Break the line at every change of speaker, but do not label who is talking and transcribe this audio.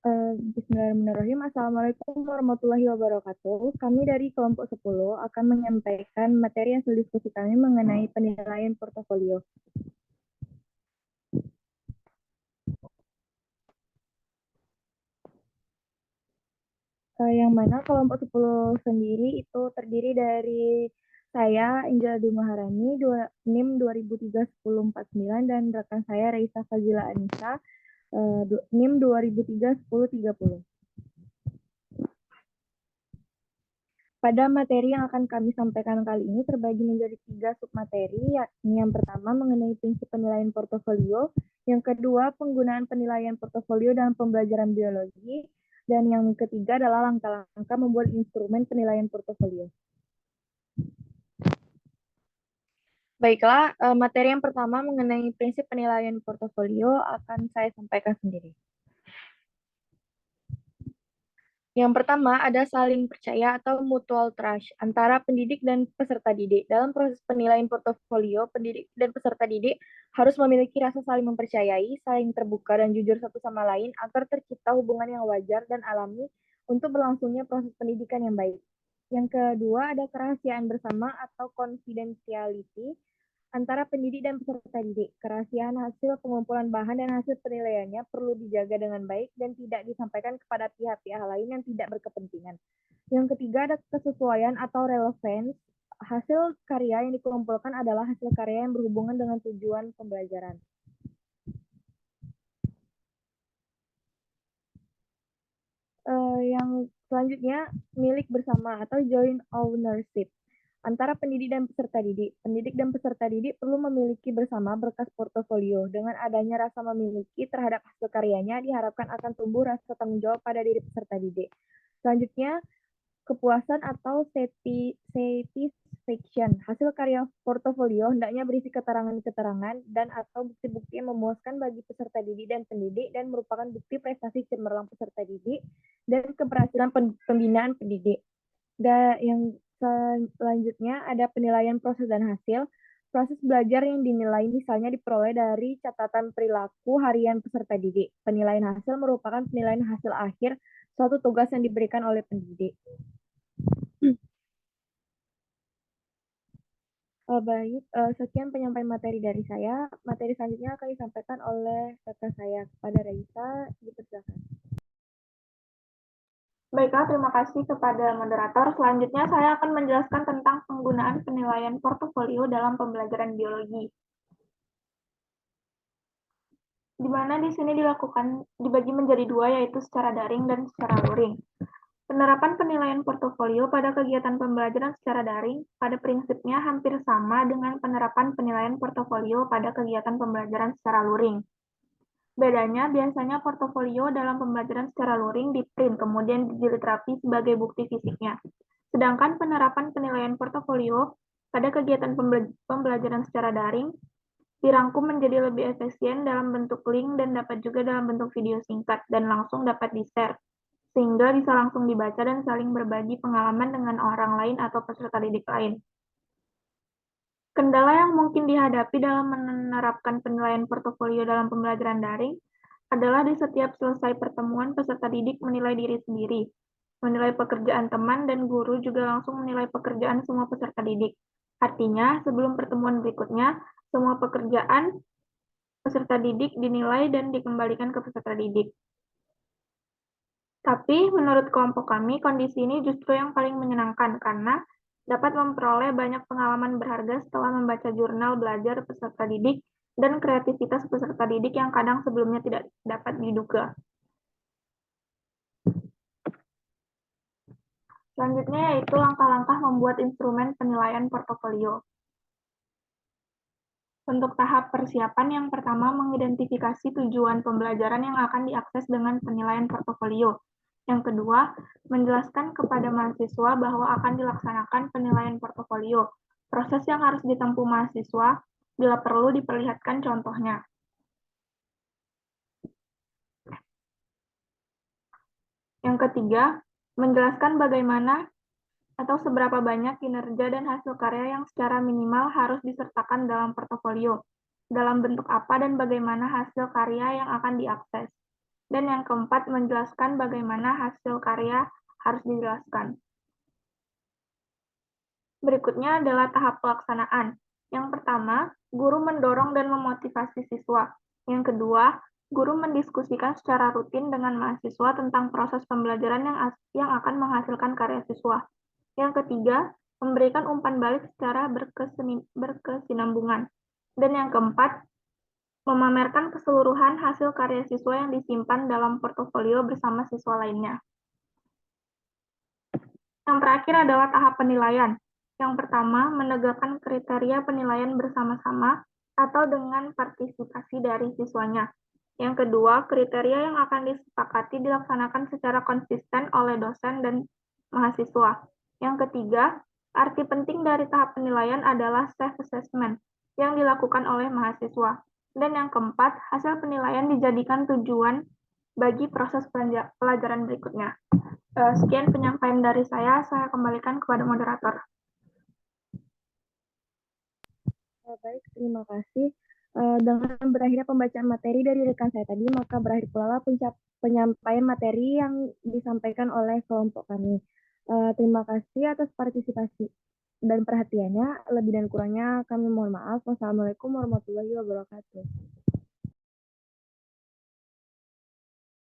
Bismillahirrahmanirrahim. Assalamualaikum warahmatullahi wabarakatuh. Kami dari kelompok 10 akan menyampaikan materi hasil diskusi kami mengenai penilaian portofolio. Yang mana kelompok 10 sendiri itu terdiri dari saya, Angela Dumaharani, NIM 2003-1049, dan rekan saya, Raisa Fazila Anissa, NIM 2003-1030. Pada materi yang akan kami sampaikan kali ini terbagi menjadi 3 submateri, yakni yang pertama mengenai prinsip penilaian portofolio, yang kedua penggunaan penilaian portofolio dalam pembelajaran biologi, dan yang ketiga adalah langkah-langkah membuat instrumen penilaian portofolio. Baiklah, materi yang pertama mengenai prinsip penilaian portofolio akan saya sampaikan sendiri. Yang pertama ada saling percaya atau mutual trust antara pendidik dan peserta didik. Dalam proses penilaian portofolio, pendidik dan peserta didik harus memiliki rasa saling mempercayai, saling terbuka dan jujur satu sama lain agar tercipta hubungan yang wajar dan alami untuk berlangsungnya proses pendidikan yang baik. Yang kedua ada kerahasiaan bersama atau confidentiality antara pendidik dan peserta didik. Kerahasiaan hasil pengumpulan bahan dan hasil penilaiannya perlu dijaga dengan baik dan tidak disampaikan kepada pihak-pihak lain yang tidak berkepentingan. Yang ketiga ada kesesuaian atau relevance. Hasil karya yang dikumpulkan adalah hasil karya yang berhubungan dengan tujuan pembelajaran. Yang selanjutnya milik bersama atau joint ownership antara pendidik dan peserta didik. Pendidik dan peserta didik perlu memiliki bersama berkas portofolio. Dengan adanya rasa memiliki terhadap hasil karyanya, diharapkan akan tumbuh rasa tanggung jawab pada diri peserta didik. Selanjutnya, kepuasan atau satisfaction. Hasil karya portofolio hendaknya berisi keterangan-keterangan dan atau bukti-bukti yang memuaskan bagi peserta didik dan pendidik dan merupakan bukti prestasi cemerlang peserta didik dan keberhasilan pembinaan pendidik. Dan yang selanjutnya ada penilaian proses dan hasil. Proses belajar yang dinilai misalnya diperoleh dari catatan perilaku harian peserta didik. Penilaian hasil merupakan penilaian hasil akhir suatu tugas yang diberikan oleh pendidik. Baik, sekian penyampaian materi dari saya. Materi selanjutnya akan disampaikan oleh rekan saya kepada Raisa. Dipersilakan.
Baiklah, terima kasih kepada moderator. Selanjutnya saya akan menjelaskan tentang penggunaan penilaian portofolio dalam pembelajaran biologi. Di mana di sini dibagi menjadi dua, yaitu secara daring dan secara luring. Penerapan penilaian portofolio pada kegiatan pembelajaran secara daring pada prinsipnya hampir sama dengan penerapan penilaian portofolio pada kegiatan pembelajaran secara luring. Bedanya, biasanya portofolio dalam pembelajaran secara luring di-print, kemudian dijilid rapi sebagai bukti fisiknya. Sedangkan penerapan penilaian portofolio pada kegiatan pembelajaran secara daring dirangkum menjadi lebih efisien dalam bentuk link dan dapat juga dalam bentuk video singkat dan langsung dapat di-share, sehingga bisa langsung dibaca dan saling berbagi pengalaman dengan orang lain atau peserta didik lain. Kendala yang mungkin dihadapi dalam menerapkan penilaian portofolio dalam pembelajaran daring adalah di setiap selesai pertemuan peserta didik menilai diri sendiri, menilai pekerjaan teman dan guru juga langsung menilai pekerjaan semua peserta didik. Artinya, sebelum pertemuan berikutnya, semua pekerjaan peserta didik dinilai dan dikembalikan ke peserta didik. Tapi, menurut kelompok kami, kondisi ini justru yang paling menyenangkan karena dapat memperoleh banyak pengalaman berharga setelah membaca jurnal belajar peserta didik dan kreativitas peserta didik yang kadang sebelumnya tidak dapat diduga. Selanjutnya yaitu langkah-langkah membuat instrumen penilaian portofolio. Untuk tahap persiapan, yang pertama mengidentifikasi tujuan pembelajaran yang akan diakses dengan penilaian portofolio. Yang kedua, menjelaskan kepada mahasiswa bahwa akan dilaksanakan penilaian portofolio. Proses yang harus ditempuh mahasiswa, bila perlu diperlihatkan contohnya. Yang ketiga, menjelaskan bagaimana atau seberapa banyak kinerja dan hasil karya yang secara minimal harus disertakan dalam portofolio, dalam bentuk apa dan bagaimana hasil karya yang akan diakses. Dan yang keempat, menjelaskan bagaimana hasil karya harus dijelaskan. Berikutnya adalah tahap pelaksanaan. Yang pertama, guru mendorong dan memotivasi siswa. Yang kedua, guru mendiskusikan secara rutin dengan mahasiswa tentang proses pembelajaran yang akan menghasilkan karya siswa. Yang ketiga, memberikan umpan balik secara berkesinambungan. Dan yang keempat, memamerkan keseluruhan hasil karya siswa yang disimpan dalam portofolio bersama siswa lainnya. Yang terakhir adalah tahap penilaian. Yang pertama, menegakkan kriteria penilaian bersama-sama atau dengan partisipasi dari siswanya. Yang kedua, kriteria yang akan disepakati dilaksanakan secara konsisten oleh dosen dan mahasiswa. Yang ketiga, arti penting dari tahap penilaian adalah self-assessment yang dilakukan oleh mahasiswa. Dan yang keempat, hasil penilaian dijadikan tujuan bagi proses pelajaran berikutnya. Sekian penyampaian dari saya kembalikan kepada moderator.
Baik, terima kasih. Dengan berakhirnya pembacaan materi dari rekan saya tadi, maka berakhir pula penyampaian materi yang disampaikan oleh kelompok kami. Terima kasih atas partisipasi dan perhatiannya. Lebih dan kurangnya kami mohon maaf. Wassalamualaikum warahmatullahi wabarakatuh.